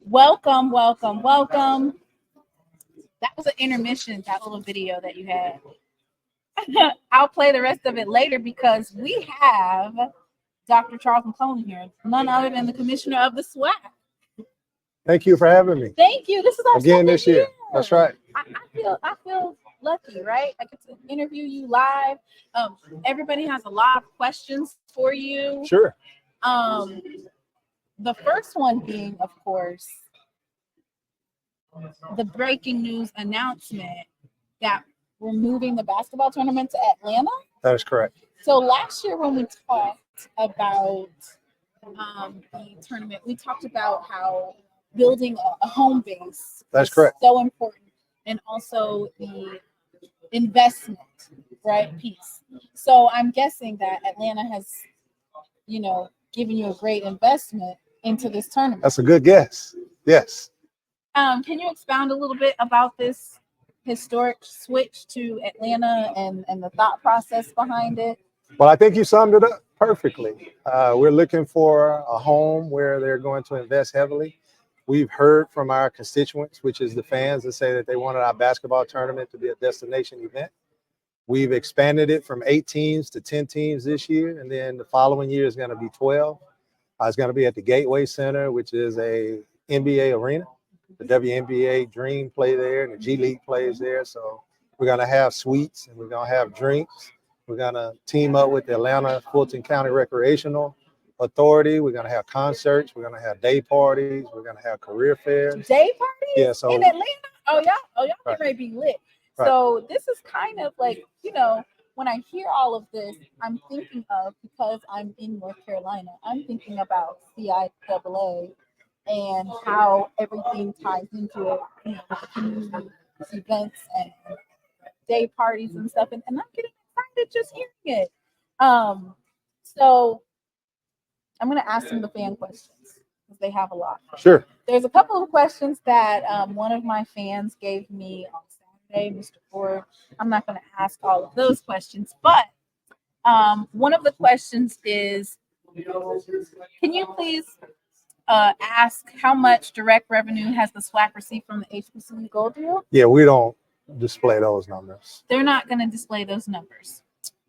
Welcome, welcome, welcome. That was an intermission, that little video that you had. I'll play the rest of it later because we have Dr. Charles McClelland here, none other than the commissioner of the SWAC. Thank you for having me. Thank you. This is our again second this year. That's right. I feel lucky, right? I get to interview you live. Everybody has a lot of questions for you. Sure. The first one being, of course, the breaking news announcement that we're moving the basketball tournament to Atlanta. That is correct. So last year when we talked about the tournament, we talked about how building a home base That's is correct. so important, and also the investment, right, piece. So I'm guessing that Atlanta has, given you a great investment into this tournament. That's a good guess. Yes. Can you expound a little bit about this historic switch to Atlanta and the thought process behind it? Well, I think you summed it up perfectly. We're looking for a home where they're going to invest heavily. We've heard from our constituents, which is the fans, that say that they wanted our basketball tournament to be a destination event. We've expanded it from 8 teams to 10 teams this year, and then the following year is going to be 12. It's going to be at the Gateway Center, which is a NBA arena. The WNBA Dream play there, and the G League plays there. So we're going to have suites, and we're going to have drinks. We're going to team up with the Atlanta Fulton County Recreational Authority. We're going to have concerts. We're going to have day parties. We're going to have career fairs. Day parties? Yeah, so in Atlanta? Oh, y'all right. may be lit. Right. So this is kind of like, when I hear all of this, I'm thinking of, because I'm in North Carolina, I'm thinking about CIAA and how everything ties into it, with community events and day parties and stuff. And I'm getting excited just hearing it. So I'm going to ask some of the fan questions because they have a lot. Sure. There's a couple of questions that one of my fans gave me on Saturday, Mr. Ford. I'm not going to ask all of those questions, but one of the questions is, can you please ask how much direct revenue has the SWAC received from the HBCU Gold Deal? Yeah, we don't display those numbers. They're not going to display those numbers.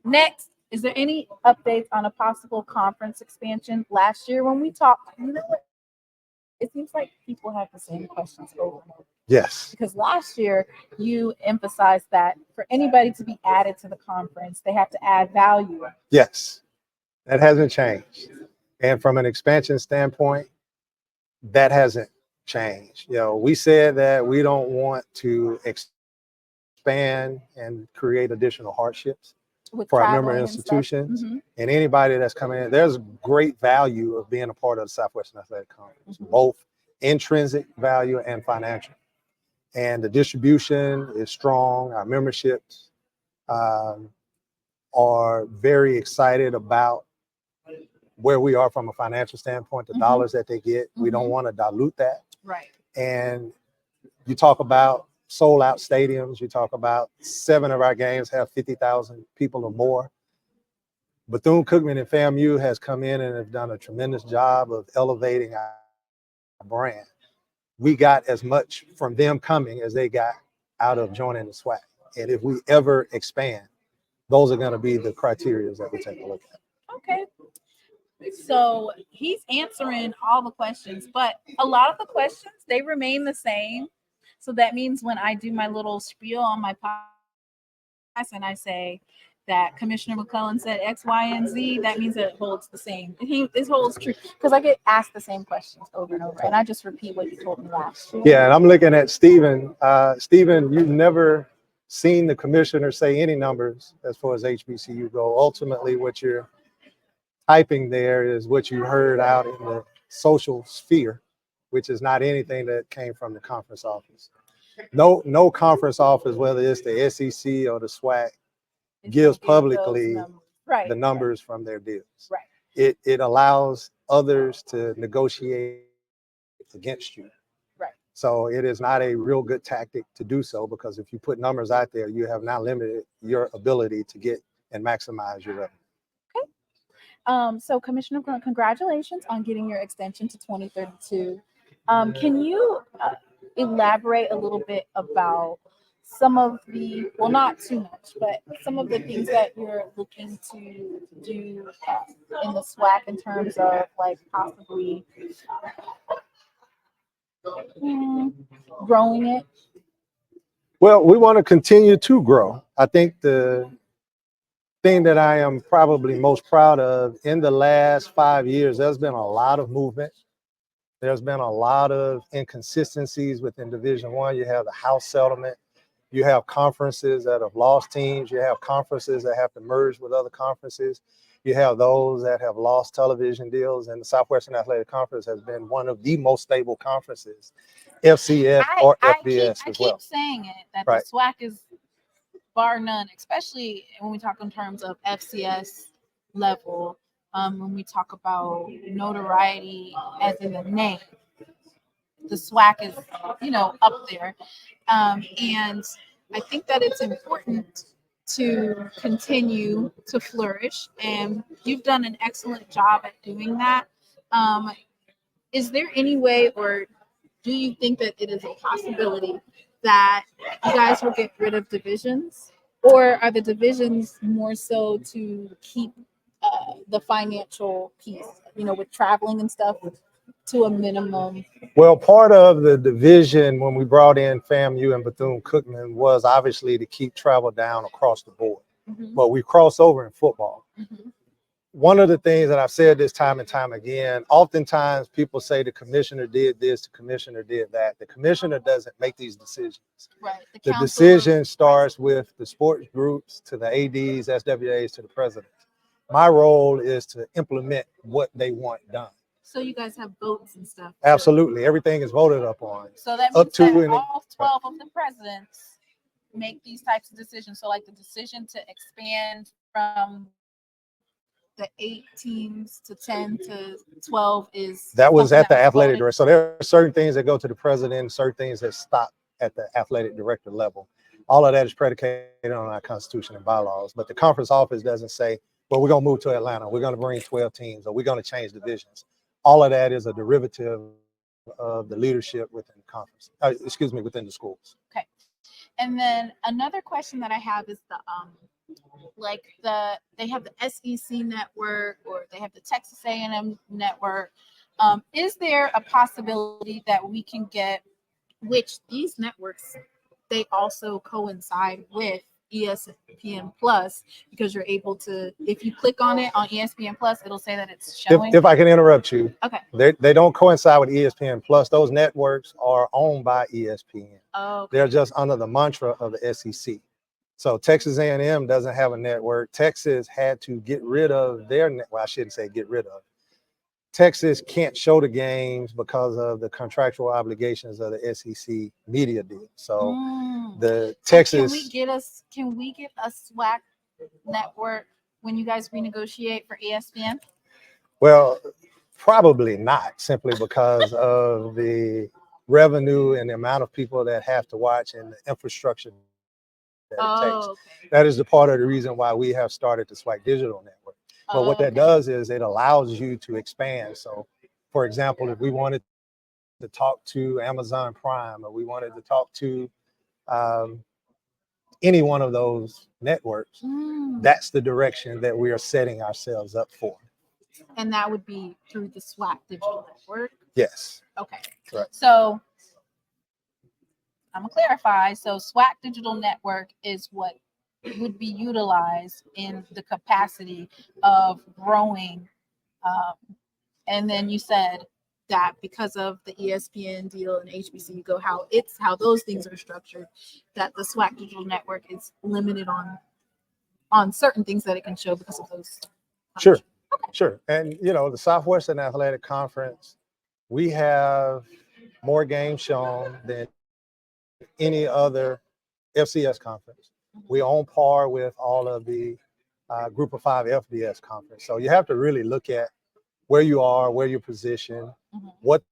Next, is there any updates on a possible conference expansion? Last year when we talked, it seems like people have the same questions over and over. Yes. Because last year you emphasized that for anybody to be added to the conference, they have to add value. Yes. That hasn't changed. And from an expansion standpoint, that hasn't changed. We said that we don't want to expand and create additional hardships for our member institutions and anybody that's coming in. There's great value of being a part of the Southwestern Athletic Conference, both intrinsic value and financial. And the distribution is strong. Our memberships are very excited about where we are from a financial standpoint, the dollars that they get. We don't want to dilute that. Right. And you talk about sold out stadiums. You talk about 7 of our games have 50,000 people or more. Bethune-Cookman and FAMU has come in and have done a tremendous job of elevating our brand. We got as much from them coming as they got out of joining the SWAC. And if we ever expand, those are going to be the criteria that we take a look at. Okay. So he's answering all the questions, but a lot of the questions, they remain the same. So that means when I do my little spiel on my podcast and I say that Commissioner McClelland said X, Y, and Z, that means that it holds the same. This holds true because I get asked the same questions over and over, and I just repeat what you told me last year. Yeah, and I'm looking at Stephen. Stephen, you've never seen the commissioner say any numbers as far as HBCU go. Ultimately, what you're typing there is what you heard out in the social sphere, which is not anything that came from the conference office. No conference office, whether it's the SEC or the SWAC, gives publicly the numbers from their deals. Right. It allows others to negotiate against you. Right. So it is not a real good tactic to do so, because if you put numbers out there, you have now limited your ability to get and maximize your revenue. Okay. So Commissioner, congratulations on getting your extension to 2032. Can you elaborate a little bit about some of the, well, not too much, but some of the things that you're looking to do in the SWAC in terms of like possibly growing it? Well, we want to continue to grow. I think the thing that I am probably most proud of in the last 5 years, there's been a lot of movement. There's been a lot of inconsistencies within Division I. You have the House settlement. You have conferences that have lost teams. You have conferences that have to merge with other conferences. You have those that have lost television deals. And the Southwestern Athletic Conference has been one of the most stable conferences, FCS or FBS as well. I keep saying it, that right. The SWAC is bar none, especially when we talk in terms of FCS level. When we talk about notoriety as in the name, the SWAC is, up there. And I think that it's important to continue to flourish, and you've done an excellent job at doing that. Is there any way, or do you think that it is a possibility that you guys will get rid of divisions, or are the divisions more so to keep the financial piece, with traveling and stuff, to a minimum? Well, part of the division when we brought in FAMU and Bethune-Cookman was obviously to keep travel down across the board. Mm-hmm. But we cross over in football. Mm-hmm. One of the things that I've said this time and time again, oftentimes people say the commissioner did this, the commissioner did that. The commissioner doesn't make these decisions. Right. The decision starts with the sports groups to the ADs, SWAs, to the president. My role is to implement what they want done. So you guys have votes and stuff. Absolutely. Everything is voted upon. So that means that all 12 of the presidents make these types of decisions. So like the decision to expand from the 8 teams to 10 to 12 is... That was at the athletic director. So there are certain things that go to the president, certain things that stop at the athletic director level. All of that is predicated on our constitution and bylaws. But the conference office doesn't say, well, we're going to move to Atlanta. We're going to bring 12 teams, or we're going to change divisions. All of that is a derivative of the leadership within the conference, within the schools. Okay. And then another question that I have is they have the SEC network, or they have the Texas A&M network. Is there a possibility that we can get, which these networks, they also coincide with ESPN Plus, because you're able to, if you click on it on ESPN Plus, it'll say that it's showing. If I can interrupt you. Okay. They don't coincide with ESPN Plus. Those networks are owned by ESPN. Oh, okay. They're just under the mantra of the SEC. So Texas A&M doesn't have a network. Texas had to get rid of their well, I shouldn't say get rid of. Texas can't show the games because of the contractual obligations of the SEC media deal. So the Texas... Can we get a SWAC network when you guys renegotiate for ESPN? Well, probably not, simply because of the revenue and the amount of people that have to watch and the infrastructure that it takes. Okay. That is the part of the reason why we have started the SWAC Digital Network. But what that does is it allows you to expand. So, for example, if we wanted to talk to Amazon Prime, or we wanted to talk to any one of those networks, that's the direction that we are setting ourselves up for. And that would be through the SWAC Digital Network? Yes. Okay. Right. So I'm going to clarify. So SWAC Digital Network is what would be utilized in the capacity of growing. And then you said that because of the ESPN deal and HBCU go, how those things are structured, that the SWAC Digital Network is limited on certain things that it can show because of those. Sure. Okay. Sure. And the Southwestern Athletic Conference, we have more games shown than any other FCS conference. We on par with all of the Group of 5 FBS conference. So you have to really look at where you are, where you're positioned, what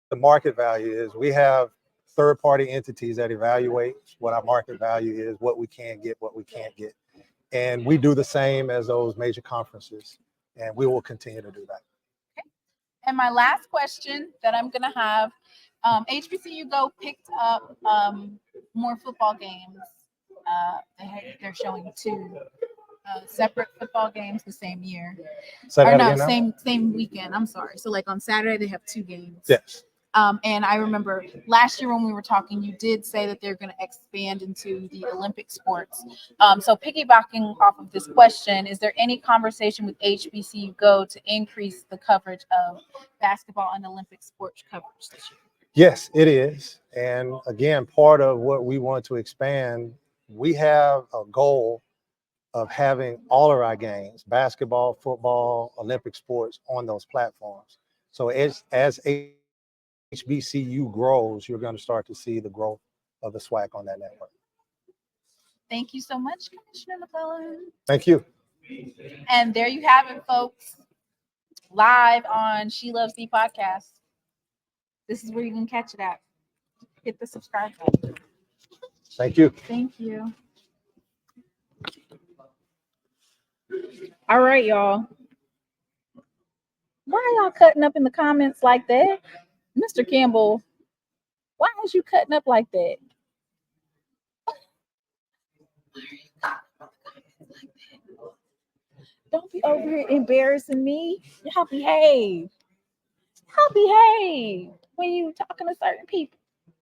the market value is. We have third-party entities that evaluate what our market value is, what we can get, what we can't get. And we do the same as those major conferences, and we will continue to do that. Okay. And my last question that I'm gonna have, HBCU Go picked up more football games. They're showing two separate football games the same year. Say Or that no, again now? same weekend. I'm sorry. So like on Saturday they have two games. Yes. And I remember last year when we were talking, you did say that they're going to expand into the Olympic sports. So piggybacking off of this question, is there any conversation with HBCU Go to increase the coverage of basketball and Olympic sports coverage this year? Yes, it is. And again, part of what we want to expand, we have a goal of having all of our games, basketball, football, Olympic sports, on those platforms. So as HBCU grows, you're going to start to see the growth of the SWAC on that network. Thank you so much, Commissioner McClelland. Thank you. And there you have it, folks. Live on SheLovesThee Podcast. This is where you can catch it at. Hit the subscribe button. Thank you. Thank you. All right, y'all. Why are y'all cutting up in the comments like that? Mr. Campbell, why is you cutting up like that? Don't be over here embarrassing me. Y'all behave. Y'all behave when you talking to certain people.